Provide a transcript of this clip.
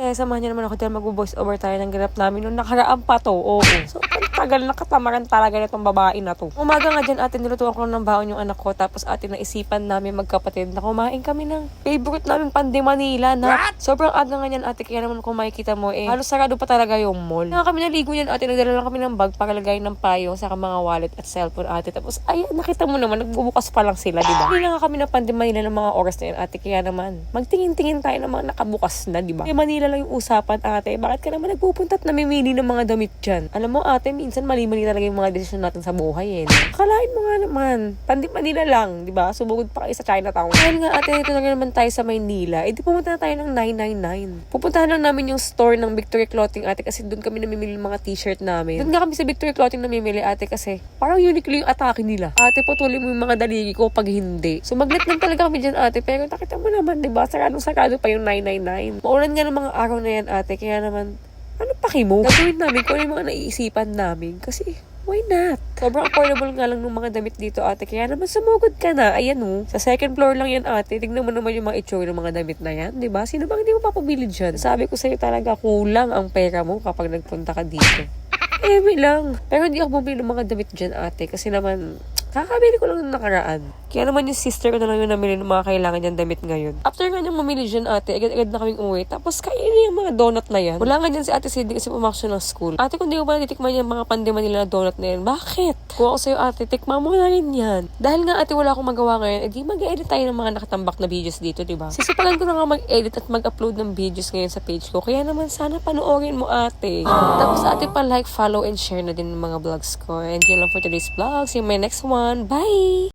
Kaya samahan niya naman ako dahil mag-voice over tayo ng ganap namin nung nakaraan pa to. Oo. So, tagal na katamaran talaga nitong babae na to. Umaga nga dyan, ate, nilutuan ko ng baon yung anak ko. Tapos ate, naisipan namin magkapatid na kumain kami ng favorite namin Pande Manila na sobrang aga nga yan, ate. Kaya naman kung makikita mo, halos sarado pa talaga yung mall. Nga kami naligo yan, ate. Nagdala lang kami ng bag para lagay ng payong sa mga wallet at cellphone, ate. Tapos, ayan, nakita mo naman, nagbubukas pa lang sila, diba? Hindi na nga kami na Pande Manila ng mga oras na yan, ate. Kaya naman, magtingin-tingin tayo ng mga nakabukas na, diba? Pande Manila lang yung usapan, ate. Bakit ka naman nagpupunta at namimili ng mga damit dyan? Alam mo, ate, minsan mali-mali talaga yung mga desisyon natin sa buhay, Akalain mo nga naman, Pande Manila lang, diba? Sumugod pa kayo sa Chinatown. Dahil nga, ate, ito na naman tayo sa Maynila. Di pumunta na tayo ng 999. Pupuntahan lang namin yung store ng Victory Clothing, ate, kasi doon kami namimili ng mga t-shirt namin. Doon nga kami sa Victory Clothing namimili, ate, kasi parang unique yung atake nila. Ate, putulin mo yung mga daliri ko pag hindi. So, maglit lang talaga kami dyan, ate, pero nakita mo naman, diba? Saradong-sarado pa yung 999. Maulan nga ng mga araw na yan, ate, kaya naman, ano paki mo? Gagawin namin kung ano yung mga naiisipan namin. Kasi, why not? Sobrang affordable nga lang ng mga damit dito, ate. Kaya naman sumugod ka na. Ayan, Sa second floor lang yan, ate. Tignan mo naman yung mga itsura ng mga damit na yan. Diba? Sino bang hindi mo papabili dyan? Sabi ko sa'yo talaga, kulang ang pera mo kapag nagpunta ka dito. Lang. Pero hindi ako bumili ng mga damit dyan, ate. Kasi naman, kakabili ko lang ng nakaraan. Kaya naman yung sister ko na lang yung namili ng mga kailangan niyang damit ngayon. After nga niyang mamili dyan, ate, agad-agad na kaming umuwi. Tapos kainin yung mga donut na yan. Wala nga dyan si ate Cindy kasi pumaksyon ng school. Ate, kung di ko ba natitikman yung mga Pande Manila na donut na yan, bakit? Kung ako sa'yo, ate, tikman mo na rin yan. Dahil nga, ate, wala akong magawa ngayon, edi mag-edit tayo ng mga nakatambak na videos dito, diba? Sisipagan ko na nga mag-edit at mag-upload ng videos ngayon sa page ko. Kaya naman, sana panoorin mo, ate. Tapos, ate, pa-like, follow, and share na din ng mga vlogs ko. And yun lang for today's vlog. See you in my next one. Bye!